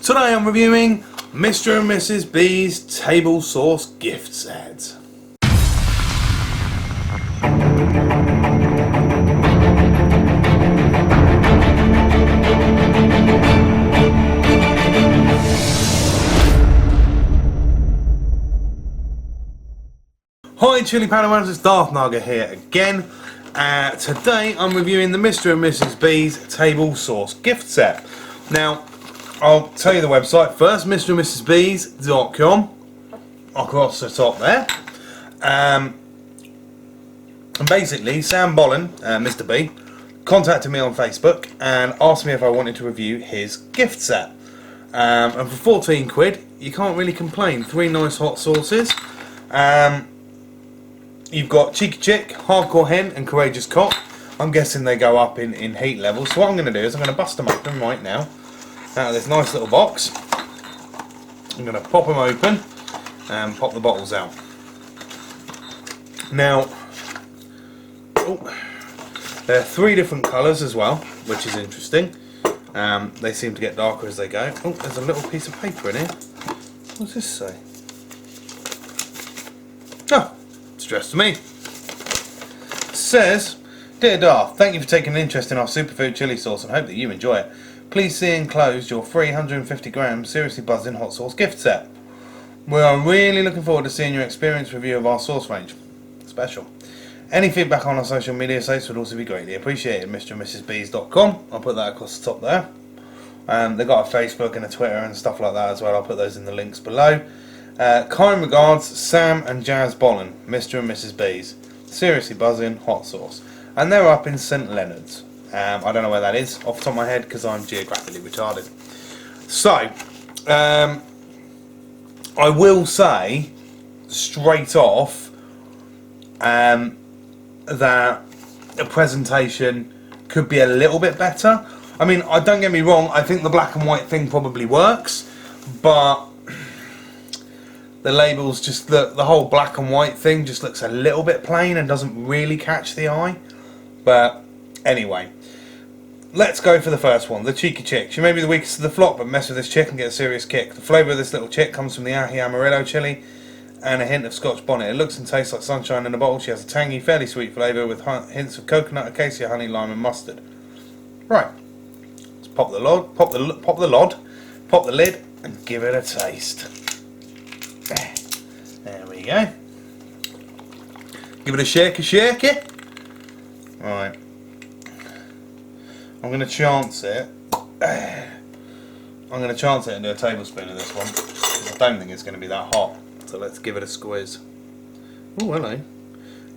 Today I'm reviewing Mr. and Mrs. B's table sauce gift set. Hi Chili Panorams, it's DarthNaga here again. Today I'm reviewing the Mr. and Mrs. B's table sauce gift set. Now, I'll tell you the website first, mrandmrsbs.com, across the top there. And basically, Sam Bolin, Mr. B, contacted me on Facebook and asked me if I wanted to review his gift set. And for 14 quid, you can't really complain. 3 nice hot sauces. You've got Cheeky Chick, Hardcore Hen and Courageous Cock. I'm guessing they go up in heat levels. So what I'm going to do is I'm going to bust them open right now out of this nice little box. I'm going to pop them open and pop the bottles out. Now, there are 3 different colours as well, which is interesting. They seem to get darker as they go. Oh, there's a little piece of paper in here. What's this say? Oh, it's addressed to me. It says, "Dear Darth, thank you for taking an interest in our superfood chili sauce and hope that you enjoy it. Please see enclosed your free 150 gram seriously buzzing hot sauce gift set. We are really looking forward to seeing your experience review of our sauce range. Special. Any feedback on our social media sites would also be greatly appreciated. mrandmrsbs.com. I'll put that across the top there. They've got a Facebook and a Twitter and stuff like that as well. I'll put those in the links below. Kind regards, Sam and Jazz Bolin, Mr. and Mrs. B's. Seriously buzzing hot sauce." And they're up in St Leonard's. I don't know where that is off the top of my head because I'm geographically retarded. So, I will say straight off that the presentation could be a little bit better. I mean, don't get me wrong, I think the black and white thing probably works, but the labels just look, the whole black and white thing just looks a little bit plain and doesn't really catch the eye. But anyway, let's go for the first one, the Cheeky Chick. She may be the weakest of the flock, but mess with this chick and get a serious kick. The flavour of this little chick comes from the ají amarillo chili and a hint of Scotch bonnet. It looks and tastes like sunshine in a bottle. She has a tangy, fairly sweet flavour with hints of coconut, acacia, honey, lime and mustard. Right, let's pop the lid and give it a taste. There we go. Give it a shaker. Right. I'm going to chance it. I'm going to chance it and do a tablespoon of this one. I don't think it's going to be that hot. So let's give it a squeeze. Oh, hello.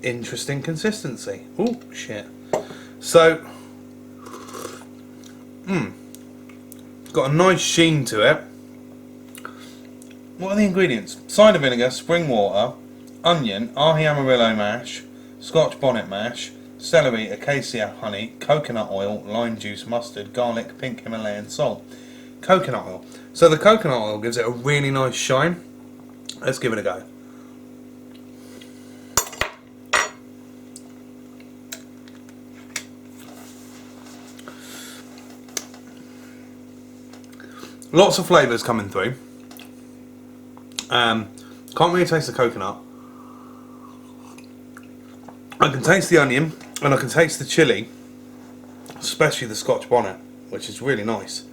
Interesting consistency. Oh, shit. So, got a nice sheen to it. What are the ingredients? Cider vinegar, spring water, onion, ají amarillo mash, Scotch bonnet mash, celery, acacia, honey, coconut oil, lime juice, mustard, garlic, pink Himalayan salt. Coconut oil. So the coconut oil gives it a really nice shine. Let's give it a go. Lots of flavours coming through. Can't really taste the coconut. I can taste the onion and I can taste the chilli, especially the Scotch bonnet, which is really nice.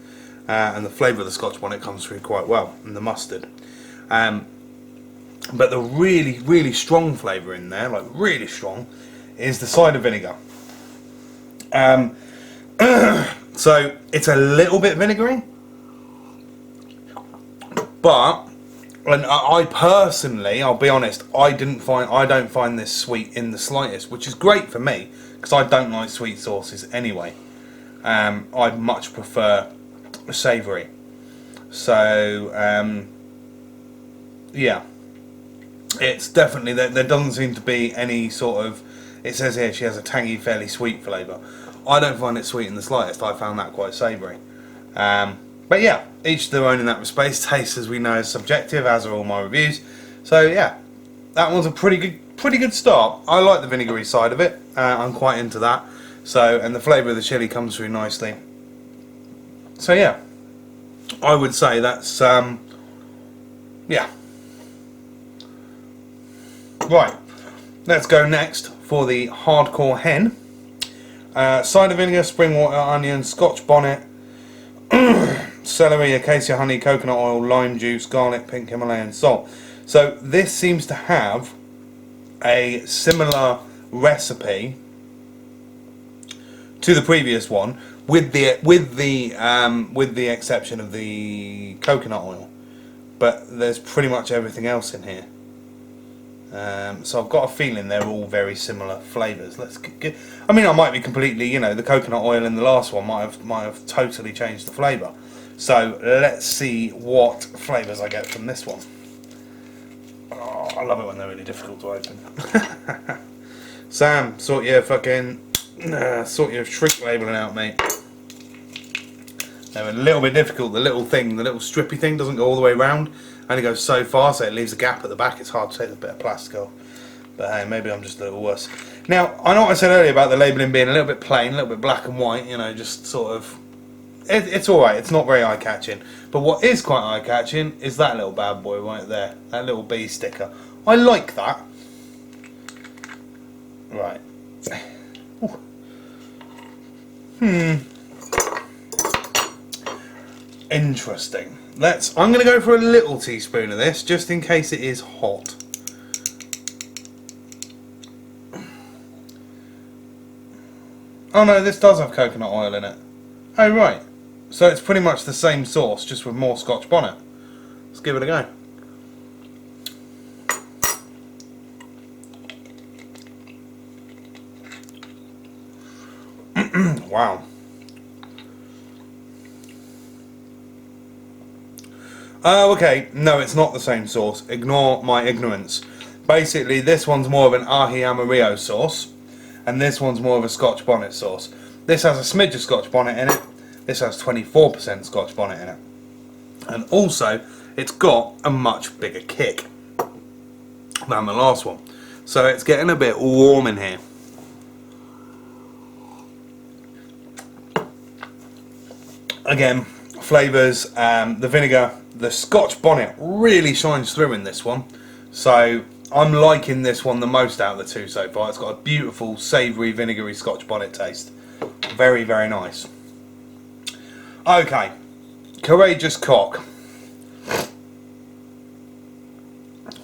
And the flavour of the Scotch bonnet comes through quite well, and the mustard. But the really, really strong flavour in there, like really strong, is the cider vinegar. So it's a little bit vinegary, but and I personally, I'll be honest, I don't find this sweet in the slightest, which is great for me because I don't like sweet sauces anyway. I much prefer savoury. So yeah, it's definitely there doesn't seem to be any sort of. It says here she has a tangy, fairly sweet flavour. I don't find it sweet in the slightest. I found that quite savoury. But yeah, each to their own in that respect. Taste, as we know, is subjective, as are all my reviews. So yeah, that one's a pretty good start. I like the vinegary side of it. I'm quite into that. So, and the flavour of the chilli comes through nicely. So yeah, I would say that's yeah. Right, let's go next for the Hardcore Hen. Cider vinegar, spring water, onion, Scotch bonnet, celery, acacia honey, coconut oil, lime juice, garlic, pink Himalayan salt. So this seems to have a similar recipe to the previous one, with the exception of the coconut oil. But there's pretty much everything else in here. So I've got a feeling they're all very similar flavours. I mean, I might be completely, you know, the coconut oil in the last one might have totally changed the flavour. So let's see what flavours I get from this one. Oh, I love it when they're really difficult to open. Sam, sort your shrink labelling out, mate. They're a little bit difficult. The little strippy thing doesn't go all the way round. Only goes so far, so it leaves a gap at the back. It's hard to take the bit of plastic off. But hey, maybe I'm just a little worse. Now, I know what I said earlier about the labelling being a little bit plain, a little bit black and white, you know, just sort of... It's alright, it's not very eye-catching. But what is quite eye-catching is that little bad boy right there. That little bee sticker. I like that. Right. Interesting. I'm going to go for a little teaspoon of this, just in case it is hot. Oh no, this does have coconut oil in it. Oh right. So it's pretty much the same sauce, just with more Scotch bonnet. Let's give it a go. Wow. Oh, okay. No, it's not the same sauce. Ignore my ignorance. Basically, this one's more of an ahi amarillo sauce, and this one's more of a Scotch bonnet sauce. This has a smidge of Scotch bonnet in it. This has 24% Scotch bonnet in it. And also, it's got a much bigger kick than the last one. So it's getting a bit warm in here. Again, flavours, the vinegar, the Scotch bonnet really shines through in this one. So I'm liking this one the most out of the two so far. It's got a beautiful savoury vinegary Scotch bonnet taste. Very, very nice. Okay, Courageous Cock.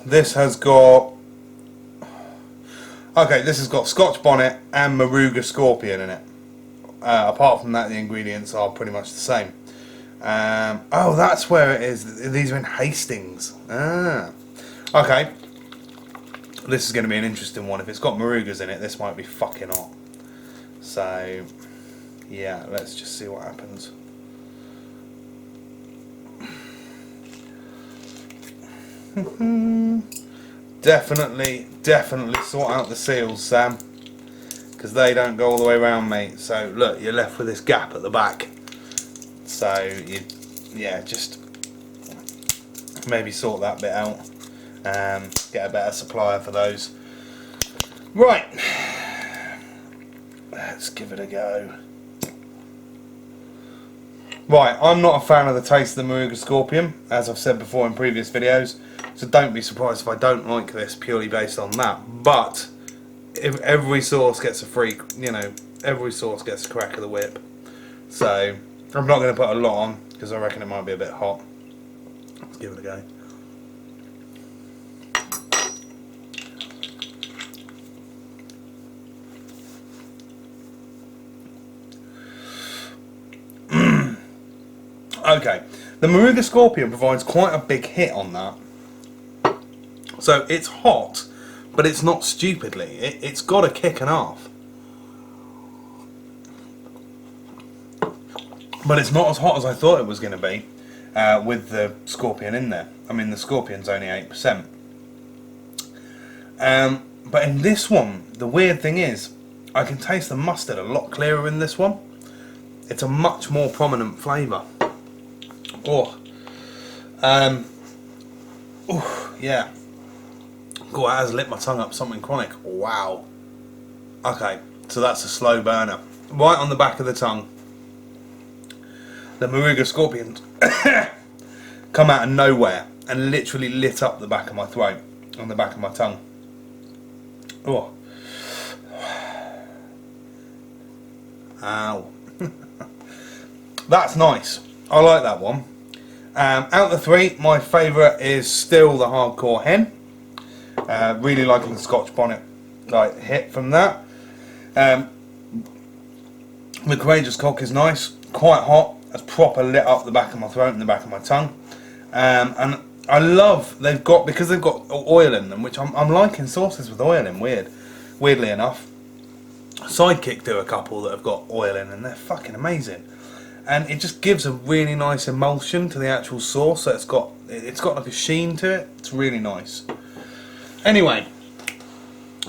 This has got... Okay, this has got Scotch bonnet and Moruga scorpion in it. Apart from that, the ingredients are pretty much the same. Oh, that's where it is. These are in Hastings. Ah. Okay. This is going to be an interesting one. If it's got Morugas in it, this might be fucking hot. So, yeah, let's just see what happens. Definitely sort out the seals, Sam, because they don't go all the way around, mate. So look, you're left with this gap at the back. So yeah, just maybe sort that bit out. Get a better supplier for those. Right, let's give it a go. Right, I'm not a fan of the taste of the Moruga scorpion, as I've said before in previous videos. So don't be surprised if I don't like this purely based on that. But if every sauce gets a free, you know, every sauce gets a crack of the whip. So I'm not going to put a lot on because I reckon it might be a bit hot. Let's give it a go. Okay, the Moruga scorpion provides quite a big hit on that. So it's hot, but it's not stupidly. It's got a kick and a half. But it's not as hot as I thought it was going to be with the scorpion in there. I mean, the scorpion's only 8%. But in this one, the weird thing is, I can taste the mustard a lot clearer in this one. It's a much more prominent flavour. Oh, yeah. God, it has lit my tongue up something chronic. Wow. Okay, so that's a slow burner. Right on the back of the tongue. the Mariga scorpions come out of nowhere and literally lit up the back of my throat and the back of my tongue. Oh. Ow. That's nice. I like that one. Out of the three, my favourite is still the Hardcore Hen. Really liking the Scotch bonnet hit from that. The Courageous Cock is nice, quite hot. It's proper lit up the back of my throat and the back of my tongue. And I love because they've got oil in them, which I'm liking sauces with oil in. Weirdly enough, Sidekick do a couple that have got oil in, and they're fucking amazing. And it just gives a really nice emulsion to the actual sauce. So it's got like a sheen to it. It's really nice. Anyway,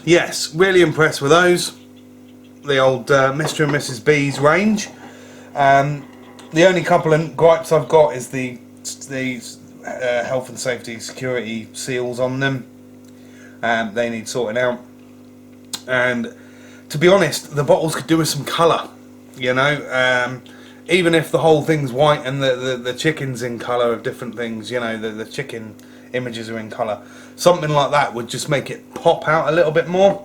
yes, really impressed with those. The old Mr. and Mrs. B's range. The only couple of gripes I've got is the health and safety security seals on them. They need sorting out. And to be honest, the bottles could do with some colour. You know, even if the whole thing's white and the chicken's in colour of different things, you know, the chicken images are in colour. Something like that would just make it pop out a little bit more.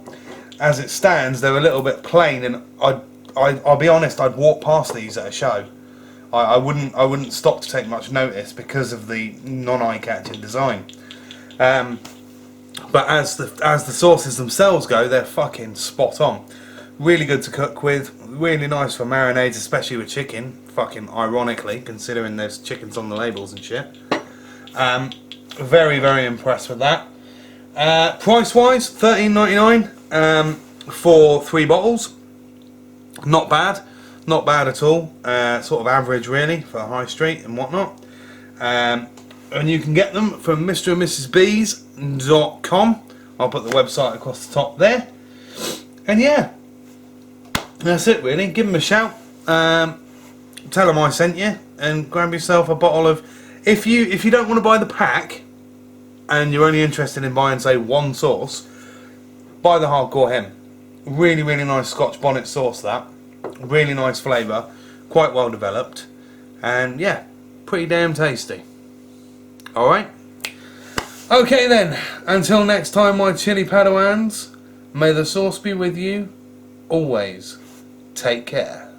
As it stands, they're a little bit plain, and I'll be honest, I'd walk past these at a show. I wouldn't stop to take much notice because of the non-eye-catching design. But as the sauces themselves go, they're fucking spot on. Really good to cook with. Really nice for marinades, especially with chicken. Fucking ironically, considering there's chickens on the labels and shit. Very, very impressed with that. Price-wise, $13.99 for 3 bottles. Not bad. Not bad at all. Sort of average, really, for high street and whatnot. And you can get them from mrandmrsbees.com. I'll put the website across the top there. And yeah, that's it really. Give them a shout. Tell them I sent you, and grab yourself a bottle of. If you don't want to buy the pack, and you're only interested in buying, say, one sauce, buy the Hardcore Hen. Really, really nice Scotch bonnet sauce. That really nice flavour, quite well developed, and yeah, pretty damn tasty. All right. Okay then. Until next time, my chili Padawans. May the sauce be with you always. Take care.